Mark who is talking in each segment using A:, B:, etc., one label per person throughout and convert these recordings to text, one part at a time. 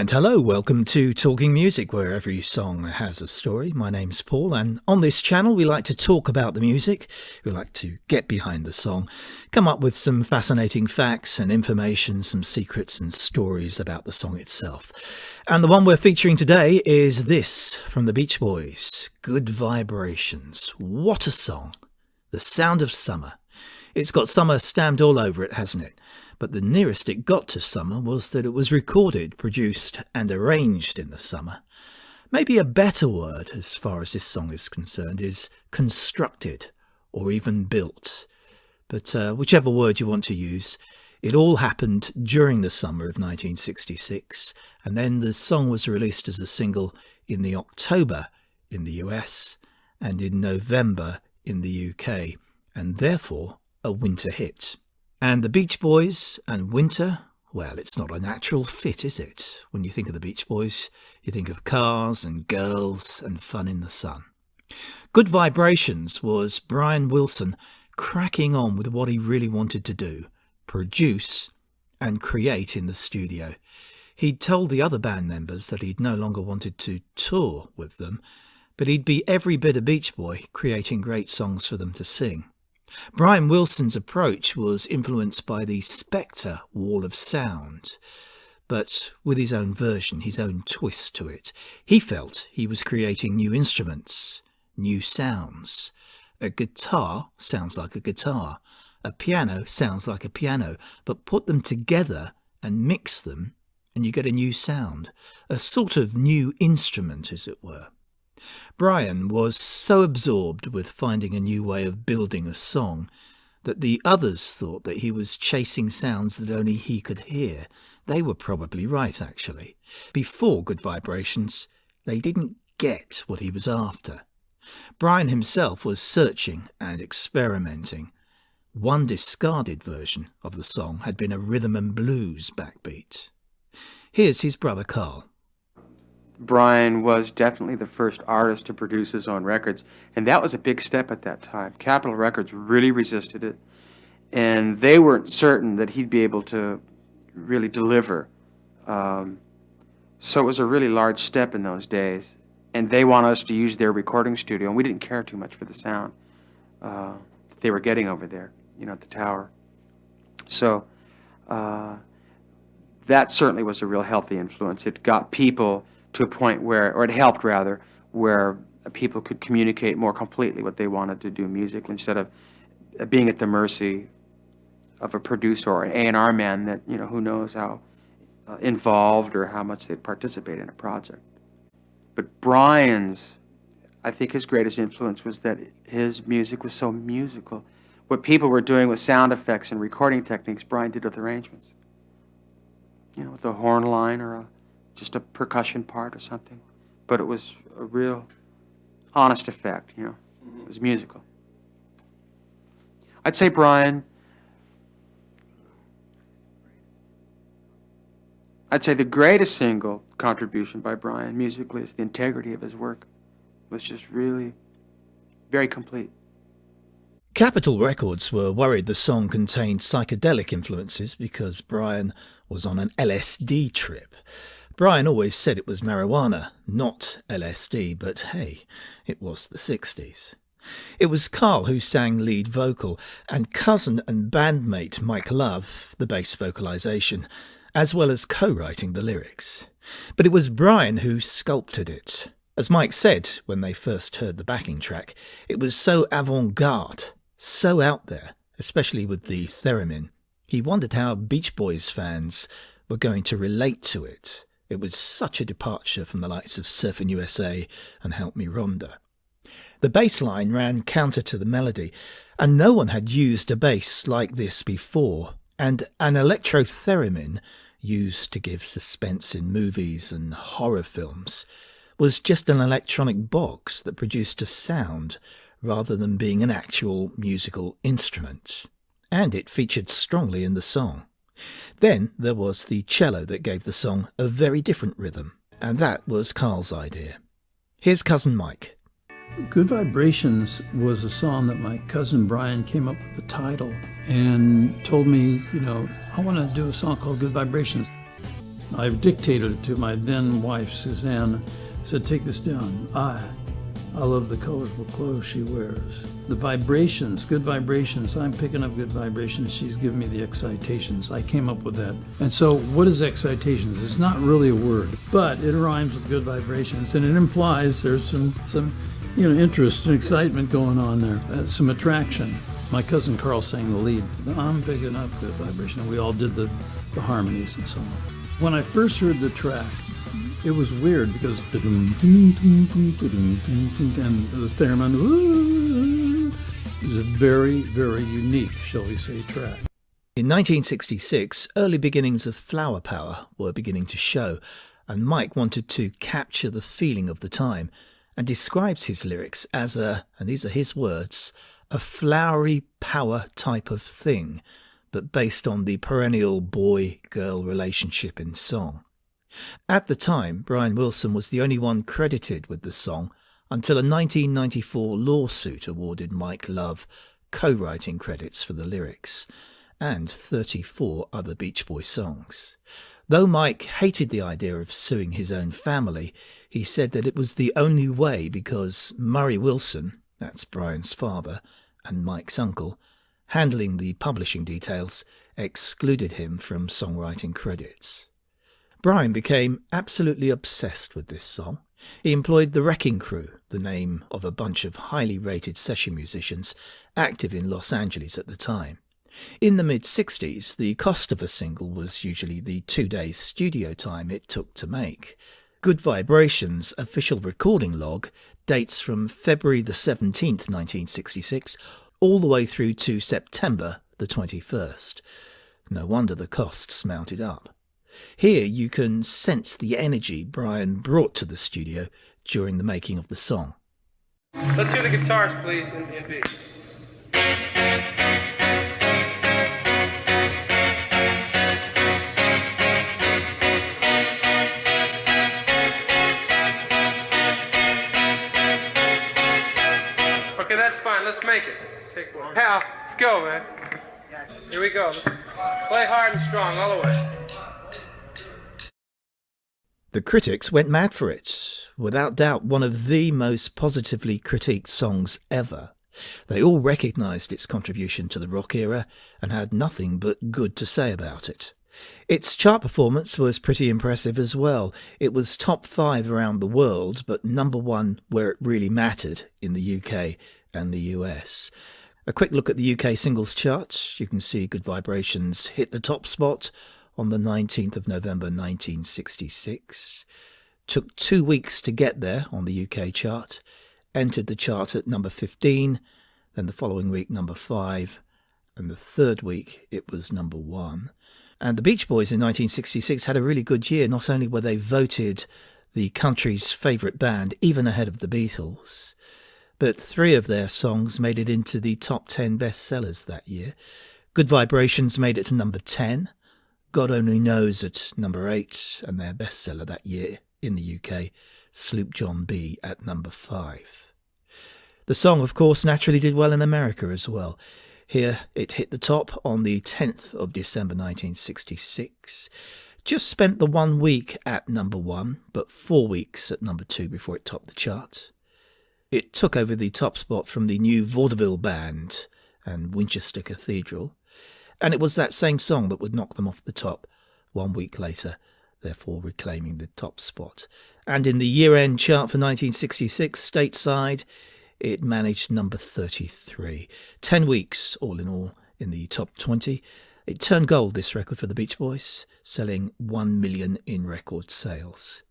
A: And hello, welcome to Talking Music, where every song has a story. My name's Paul, and on this channel we like to talk about the music, we like to get behind the song, come up with some fascinating facts and information, some secrets and stories about the song itself. And the one we're featuring today is this, from the Beach Boys, Good Vibrations. What a song! The sound of summer. It's got summer stamped all over it, hasn't it? But the nearest it got to summer was that it was recorded, produced and arranged in the summer. Maybe a better word, as far as this song is concerned, is constructed or even built. But whichever word you want to use, it all happened during the summer of 1966, and then the song was released as a single in the October in the US and in November in the UK, and therefore a winter hit. And the Beach Boys and winter, well, it's not a natural fit, is it? When you think of the Beach Boys, you think of cars and girls and fun in the sun. Good Vibrations was Brian Wilson cracking on with what he really wanted to do, produce and create in the studio. He'd told the other band members that he'd no longer wanted to tour with them, but he'd be every bit a Beach Boy, creating great songs for them to sing. Brian Wilson's approach was influenced by the Spectre wall of sound, but with his own version, his own twist to it. He felt he was creating new instruments, new sounds. A guitar sounds like a guitar. A piano sounds like a piano, but put them together and mix them and you get a new sound, a sort of new instrument, as it were. Brian was so absorbed with finding a new way of building a song that the others thought that he was chasing sounds that only he could hear. They were probably right, actually. Before Good Vibrations, they didn't get what he was after. Brian himself was searching and experimenting. One discarded version of the song had been a rhythm and blues backbeat. Here's his brother Carl.
B: Brian was definitely the first artist to produce his own records, and that was a big step at that time. Capitol Records really resisted it, and they weren't certain that he'd be able to really deliver. So it was a really large step in those days, and they wanted us to use their recording studio, and we didn't care too much for the sound that they were getting over there, at the tower. So that certainly was a real healthy influence. It got people to a point where, or it helped rather, where people could communicate more completely what they wanted to do musically instead of being at the mercy of a producer or an A&R man that, who knows how involved or how much they'd participate in a project. But Brian's, I think his greatest influence was that his music was so musical. What people were doing with sound effects and recording techniques, Brian did with arrangements. With a horn line or just a percussion part or something. But it was a real honest effect, It was musical. I'd say the greatest single contribution by Brian musically is the integrity of his work. It was just really very complete.
A: Capitol Records were worried the song contained psychedelic influences because Brian was on an LSD trip. Brian always said it was marijuana, not LSD, but hey, it was the 60s. It was Carl who sang lead vocal, and cousin and bandmate Mike Love, the bass vocalization, as well as co-writing the lyrics. But it was Brian who sculpted it. As Mike said when they first heard the backing track, it was so avant-garde, so out there, especially with the theremin. He wondered how Beach Boys fans were going to relate to it. It was such a departure from the likes of Surfin' USA and Help Me Rhonda. The bass line ran counter to the melody, and no one had used a bass like this before, and an electro theremin, used to give suspense in movies and horror films, was just an electronic box that produced a sound rather than being an actual musical instrument. And it featured strongly in the song. Then there was the cello that gave the song a very different rhythm, and that was Carl's idea. Here's cousin Mike.
C: Good Vibrations was a song that my cousin Brian came up with the title and told me, I want to do a song called Good Vibrations. I dictated it to my then wife, Suzanne. I said, take this down. I love the colorful clothes she wears. The vibrations, good vibrations. I'm picking up good vibrations. She's giving me the excitations. I came up with that. And so what is excitations? It's not really a word, but it rhymes with good vibrations, and it implies there's some interest and excitement going on there, some attraction. My cousin Carl sang the lead. I'm picking up good vibration. And we all did the harmonies and so on. When I first heard the track, it was weird because and the theremin is a very, very unique, shall we say, track.
A: In 1966, early beginnings of flower power were beginning to show, and Mike wanted to capture the feeling of the time and describes his lyrics as and these are his words, a flowery power type of thing, but based on the perennial boy-girl relationship in song. At the time, Brian Wilson was the only one credited with the song until a 1994 lawsuit awarded Mike Love co-writing credits for the lyrics and 34 other Beach Boy songs. Though Mike hated the idea of suing his own family, he said that it was the only way because Murray Wilson, that's Brian's father, and Mike's uncle, handling the publishing details, excluded him from songwriting credits. Brian became absolutely obsessed with this song. He employed the Wrecking Crew, the name of a bunch of highly rated session musicians active in Los Angeles at the time. In the mid-60s, the cost of a single was usually the 2 days studio time it took to make. Good Vibrations' official recording log dates from February the 17th, 1966, all the way through to September the 21st. No wonder the costs mounted up. Here you can sense the energy Brian brought to the studio during the making of the song.
D: Let's hear the guitars, please, in B. Okay, that's fine. Let's make it. Take one. Hal, let's go, man. Here we go. Let's play hard and strong all the way.
A: The critics went mad for it. Without doubt, one of the most positively critiqued songs ever. They all recognised its contribution to the rock era and had nothing but good to say about it. Its chart performance was pretty impressive as well. It was top 5 around the world, but number 1 where it really mattered in the UK and the US. A quick look at the UK singles chart. You can see Good Vibrations hit the top spot on the 19th of November 1966. Took 2 weeks to get there on the UK chart. Entered the chart at number 15, then the following week number 5, and the third week it was number 1. And the Beach Boys in 1966 had a really good year. Not only were they voted the country's favourite band, even ahead of the Beatles, but 3 of their songs made it into the top 10 bestsellers that year. Good Vibrations made it to number 10, God Only Knows at number 8, and their bestseller that year in the UK, Sloop John B at number 5. The song, of course, naturally did well in America as well. Here it hit the top on the 10th of December 1966. Just spent the 1 week at number 1, but 4 weeks at number 2 before it topped the chart. It took over the top spot from the new Vaudeville Band and Winchester Cathedral, and it was that same song that would knock them off the top 1 week later, therefore reclaiming the top spot. And in the year-end chart for 1966, stateside, it managed number 33. 10 weeks, all in all, in the top 20. It turned gold, this record, for the Beach Boys, selling 1 million in record sales.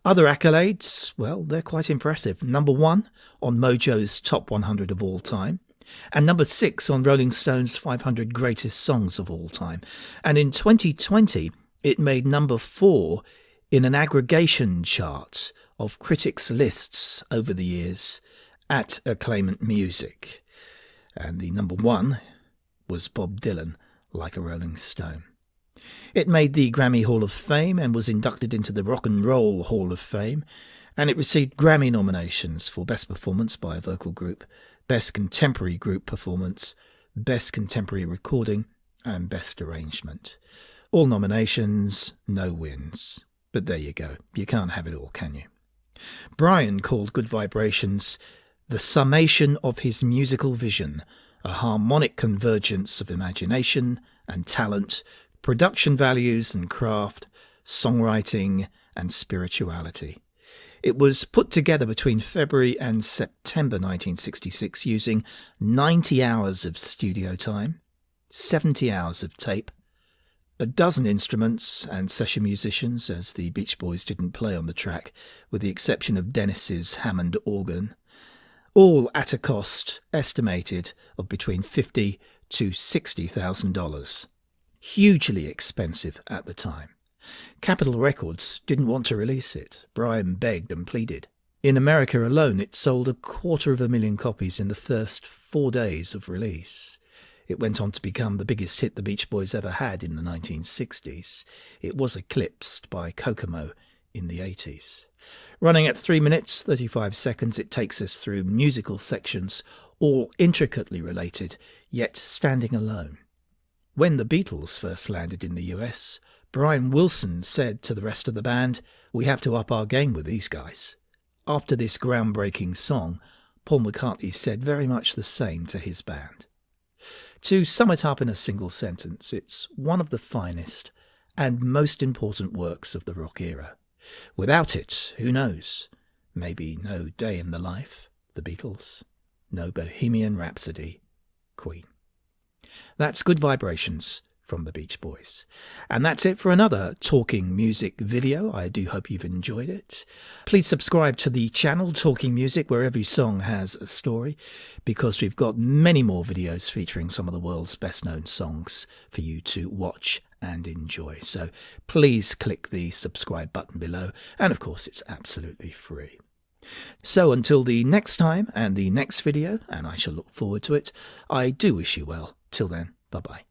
A: Other accolades, well, they're quite impressive. Number 1 on Mojo's Top 100 of all time, and number 6 on Rolling Stone's 500 Greatest Songs of All Time. And in 2020, it made number 4 in an aggregation chart of critics' lists over the years at Acclaimant Music. And the number 1 was Bob Dylan, Like a Rolling Stone. It made the Grammy Hall of Fame and was inducted into the Rock and Roll Hall of Fame, and it received Grammy nominations for Best Performance by a Vocal Group, Best Contemporary Group Performance, Best Contemporary Recording, and Best Arrangement. All nominations, no wins. But there you go. You can't have it all, can you? Brian called Good Vibrations the summation of his musical vision, a harmonic convergence of imagination and talent, production values and craft, songwriting and spirituality. It was put together between February and September 1966 using 90 hours of studio time, 70 hours of tape, a dozen instruments and session musicians, as the Beach Boys didn't play on the track, with the exception of Dennis's Hammond organ, all at a cost estimated of between $50,000 to $60,000. Hugely expensive at the time. Capitol Records didn't want to release it. Brian begged and pleaded. In America alone, it sold 250,000 copies in the first 4 days of release. It went on to become the biggest hit the Beach Boys ever had in the 1960s. It was eclipsed by Kokomo in the 80s. Running at 3 minutes, 35 seconds, it takes us through musical sections, all intricately related, yet standing alone. When the Beatles first landed in the US, Brian Wilson said to the rest of the band, "We have to up our game with these guys." After this groundbreaking song, Paul McCartney said very much the same to his band. To sum it up in a single sentence, it's one of the finest and most important works of the rock era. Without it, who knows? Maybe no Day in the Life, the Beatles. No Bohemian Rhapsody, Queen. That's Good Vibrations from the Beach Boys. And that's it for another Talking Music video. I do hope you've enjoyed it. Please subscribe to the channel Talking Music, where every song has a story, because we've got many more videos featuring some of the world's best known songs for you to watch and enjoy. So please click the subscribe button below, and of course it's absolutely free. So until the next time and the next video, and I shall look forward to it, I do wish you well. Till then, bye-bye.